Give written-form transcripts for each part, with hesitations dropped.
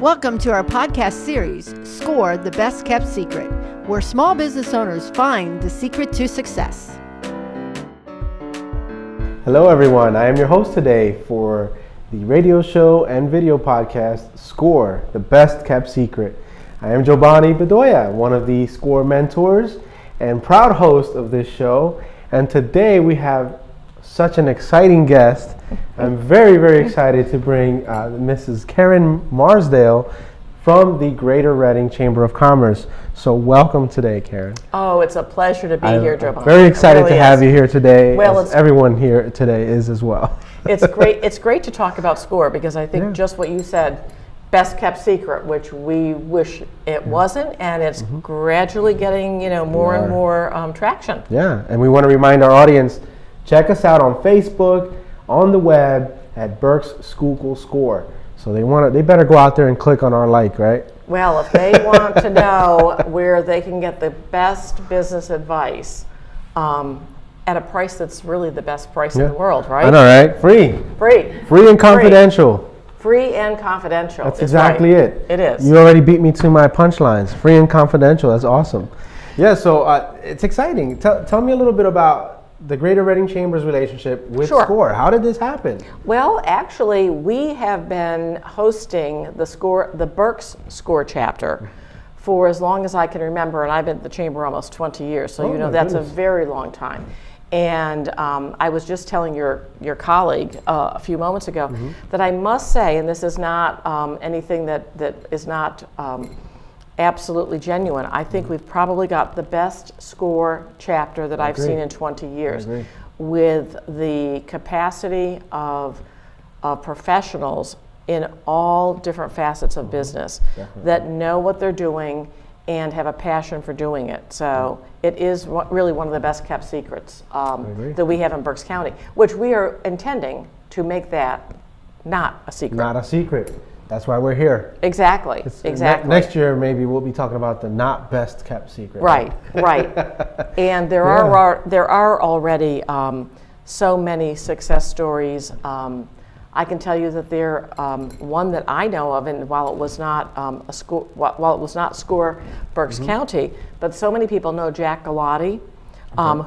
Welcome to our podcast series, Score, the Best Kept Secret, where small business owners find the secret to success. Hello everyone, I am your host today for the radio show and video podcast, Score, the Best Kept Secret. I am Giovanni Bedoya, one of the Score mentors and proud host of this show. And today we have such an exciting guest. I'm very, very excited to bring Mrs. Karen Marsdale from the Greater Reading Chamber of Commerce. So welcome today, Karen. Oh, it's a pleasure to be here, Giovanni. I'm very excited really to have you here today, well, as everyone here today is as well. It's great. It's great to talk about Score because I think just what you said, best kept secret, which we wish it wasn't, and it's gradually getting more and more traction. Yeah, and we want to remind our audience, check us out on Facebook, on the web at Berks Schuylkill Score. So they better go out there and click on our like, right? Well, if they want to know where they can get the best business advice at a price that's really the best price in the world, right? I know, right? Free and confidential. Free and confidential. That's exactly it. It is. You already beat me to my punchlines. Free and confidential. That's awesome. Yeah, so it's exciting. Tell me a little bit about the Greater Reading Chamber's relationship with Score. How did this happen? Well, actually, we have been hosting the Berks Score chapter for as long as I can remember, and I've been at the chamber almost 20 years, so that's a very long time. And I was just telling your colleague a few moments ago that I must say, and this is not anything that is not absolutely genuine, I think we've probably got the best Score chapter that I've seen in 20 years, with the capacity of professionals in all different facets of business that know what they're doing and have a passion for doing it. So it is really one of the best kept secrets that we have in Berks County, which we are intending to make that not a secret. Not a secret. That's why we're here. Exactly. Next year, maybe we'll be talking about the not best kept secret. Right. And there are already so many success stories. I can tell you that there one that I know of, and while it was not Score Berks County, but so many people know Jack Galati,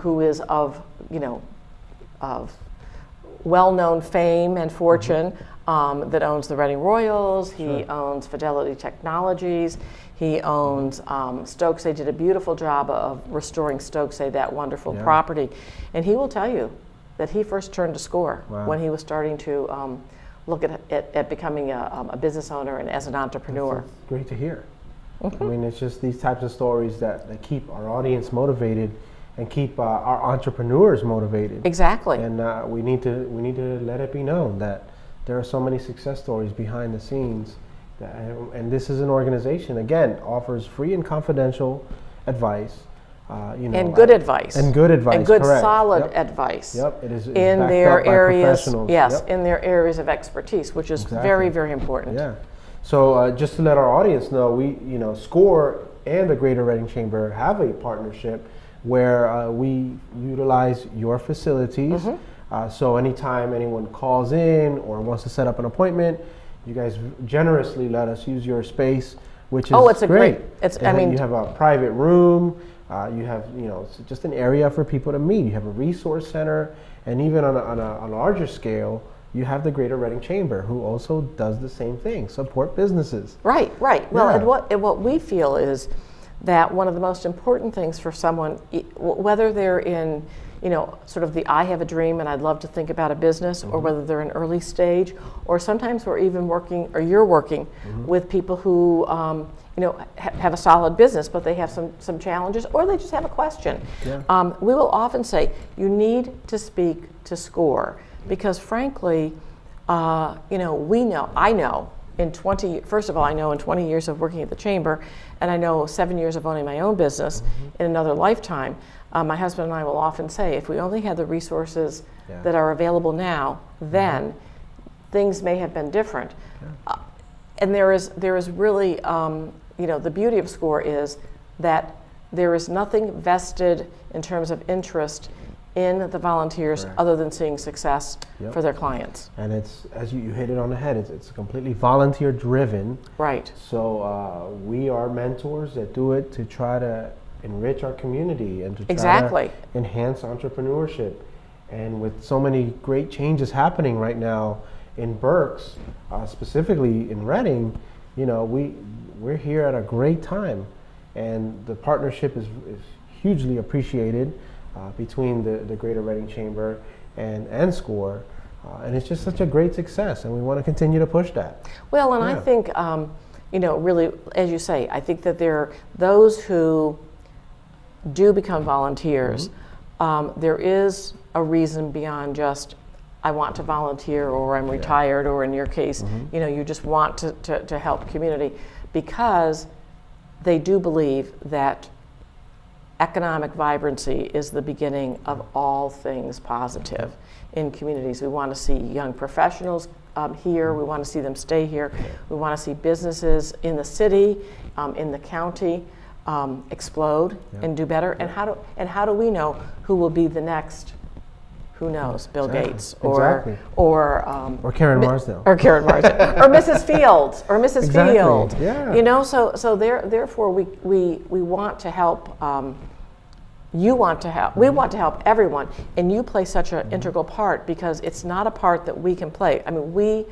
who is of well-known fame and fortune. That owns the Reading Royals. He owns Fidelity Technologies. He owns Stokesay. Did a beautiful job of restoring Stokesay, that wonderful property. And he will tell you that he first turned to Score when he was starting to look at becoming a business owner and as an entrepreneur. That's great to hear. I mean, it's just these types of stories that keep our audience motivated and keep our entrepreneurs motivated. Exactly. And we need to let it be known that there are so many success stories behind the scenes, and this is an organization, again, offers free and confidential advice. And good advice. And good advice, and good correct. solid advice. Yep, it is in backed their up by areas. professionals. Yes, in their areas of expertise, which is very, very important. Yeah. So just to let our audience know, Score and the Greater Reading Chamber have a partnership where we utilize your facilities. So anytime anyone calls in or wants to set up an appointment, you guys generously let us use your space, which is it's great. You have a private room. You have it's just an area for people to meet. You have a resource center, and even on a larger scale, you have the Greater Reading Chamber, who also does the same thing: support businesses. Right. Well, and what we feel is that one of the most important things for someone, whether they're in sort of the I have a dream and I'd love to think about a business, or whether they're in early stage, or sometimes we're even working, or you're working with people who have a solid business, but they have some challenges, or they just have a question. We will often say, you need to speak to Score, because frankly, I know in 20 years of working at the chamber, and I know 7 years of owning my own business in another lifetime. My husband and I will often say, if we only had the resources that are available now, then things may have been different. And there is really, the beauty of Score is that there is nothing vested in terms of interest in the volunteers other than seeing success for their clients. And it's, as you hit it on the head, it's completely volunteer driven. Right. So we are mentors that do it to try to enrich our community and to try Exactly. to enhance entrepreneurship. And with so many great changes happening right now in Berks, specifically in Reading, you know, we're here at a great time, and the partnership is hugely appreciated between the Greater Reading Chamber and SCORE, and it's just such a great success, and we want to continue to push that. Well, and I think, you know, really, as you say, I think that there are those who do become volunteers. There is a reason beyond just, I want to volunteer, or I'm retired, or in your case, you know, you just want to help community, because they do believe that economic vibrancy is the beginning of all things positive in communities. We want to see young professionals here. We want to see them stay here. We want to see businesses in the city, in the county, explode and do better. And how do we know who will be the next? Who knows? Bill Gates or Karen Marsdale or Karen Marsdale or Mrs. Fields or Mrs. Field. Yeah. You know, so therefore we want to help. You want to help. We want to help everyone, and you play such an integral part, because it's not a part that we can play. I mean, we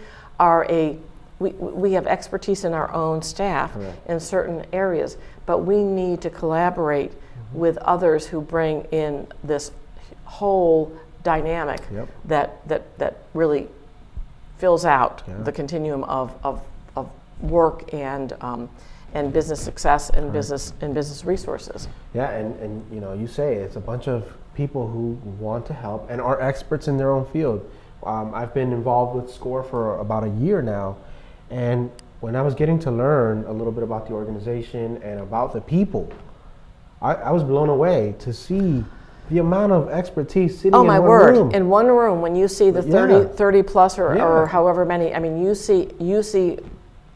have expertise in our own staff in certain areas, but we need to collaborate with others who bring in this whole dynamic that really fills out the continuum of work and business success and business resources. Yeah, and you know, you say it's a bunch of people who want to help and are experts in their own field. I've been involved with SCORE for about a year now, and when I was getting to learn a little bit about the organization and about the people, I was blown away to see the amount of expertise sitting in one room. In one room, when you see the 30 plus or however many, I mean, you see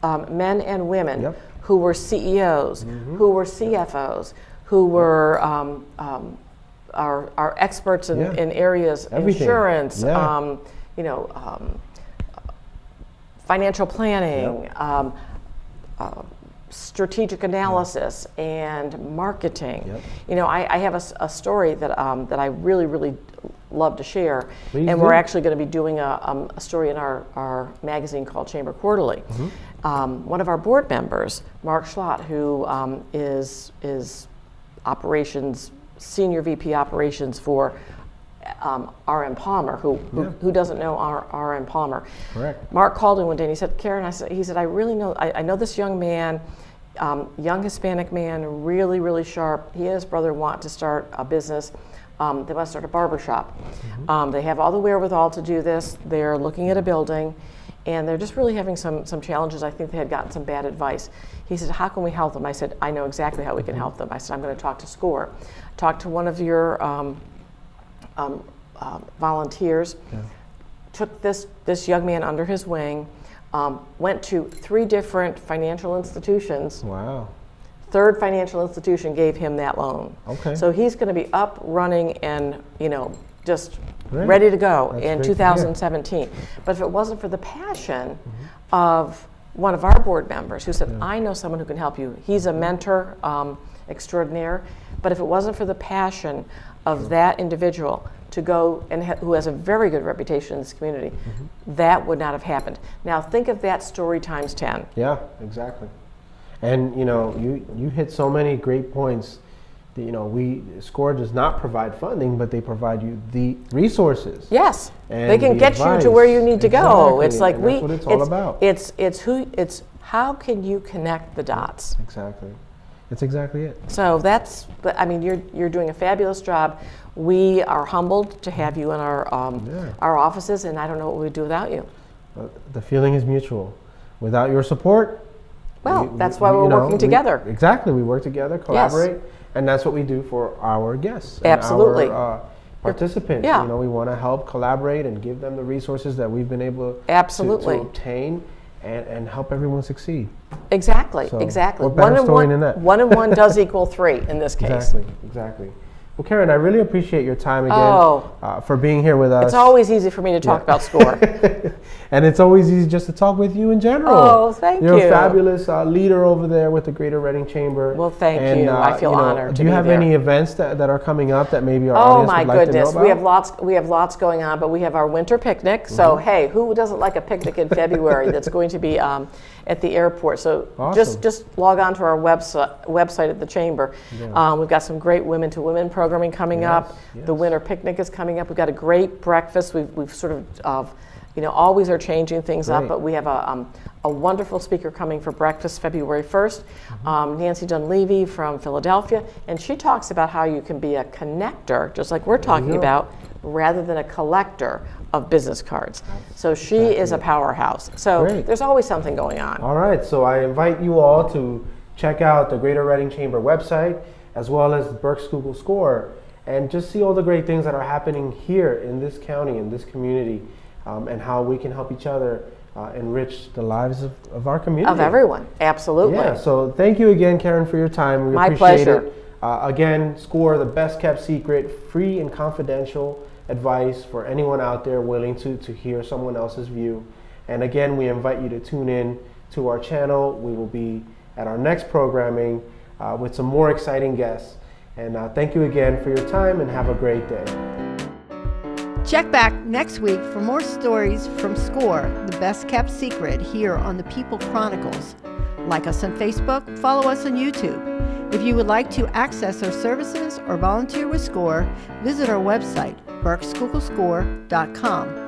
men and women who were CEOs, who were CFOs, who were are experts in areas, everything. Insurance, you know, financial planning, strategic analysis, and marketing. You know, I have a story that I really love to share. We're actually going to be doing a story in our magazine called Chamber Quarterly. One of our board members, Mark Schlott, who is operations, senior VP operations for R.M. Palmer, who doesn't know R.M. Palmer. Correct. Mark called in one day and he said, Karen, he said, I really know, I know this young man, young Hispanic man, really sharp. He and his brother want to start a business. They want to start a barbershop. They have all the wherewithal to do this. They're looking at a building, and they're just really having some challenges. I think they had gotten some bad advice. He said, how can we help them? I said, I know exactly how we can help them. I said, I'm going to talk to SCORE. Talk to one of your volunteers, took this young man under his wing, went to 3 different financial institutions. Wow. Third financial institution gave him that loan. Okay. So he's going to be up, running, and just ready to go in 2017. But if it wasn't for the passion of one of our board members who said, I know someone who can help you. He's a mentor extraordinaire. But if it wasn't for the passion of that individual to go and who has a very good reputation in this community, that would not have happened. Now think of that story times 10. Yeah, exactly. And you hit so many great points. SCORE does not provide funding, but they provide you the resources. Yes, they can get you to where you need to go. It's like that's what it's all about. It's how can you connect the dots? Exactly. That's exactly it. So you're doing a fabulous job. We are humbled to have you in our offices, and I don't know what we'd do without you. The feeling is mutual. Without your support, that's why we're working together. Exactly, we work together, collaborate, and that's what we do for our guests. Absolutely. And our participants. We want to help collaborate and give them the resources that we've been able to obtain and help everyone succeed. Exactly. What better story than that? 1 and 1 does equal 3 in this case. Exactly. Well, Karen, I really appreciate your time again for being here with us. It's always easy for me to talk about SCORE. And it's always easy just to talk with you in general. Oh, thank you. You're a fabulous leader over there with the Greater Reading Chamber. Well, thank you. I feel honored to be there. Do you have any events that are coming up that maybe our audience would like to know about? We have lots going on, but we have our winter picnic. So, hey, who doesn't like a picnic in February? That's going to be at the airport. So awesome. just log on to our website at the Chamber. Yeah. We've got some great women-to-women programming coming up. Yes. The winter picnic is coming up. We've got a great breakfast. We've sort of always are changing things up, but we have a wonderful speaker coming for breakfast February 1st, Nancy Dunleavy from Philadelphia, and she talks about how you can be a connector, just like we're talking about, rather than a collector of business cards. So she is a powerhouse. So there's always something going on. All right, so I invite you all to check out the Greater Reading Chamber website, as well as Berks Schuylkill SCORE, and just see all the great things that are happening here in this county, in this community, and how we can help each other enrich the lives of our community. Of everyone, absolutely. Yeah, so thank you again, Karen, for your time. We appreciate it. Again, SCORE, the best kept secret, free and confidential advice for anyone out there willing to hear someone else's view. And again, we invite you to tune in to our channel. We will be at our next programming with some more exciting guests. And thank you again for your time, and have a great day. Check back next week for more stories from SCORE, the best kept secret, here on the People Chronicles. Like us on Facebook, follow us on YouTube. If you would like to access our services or volunteer with SCORE, visit our website, berksschuylkillscore.com.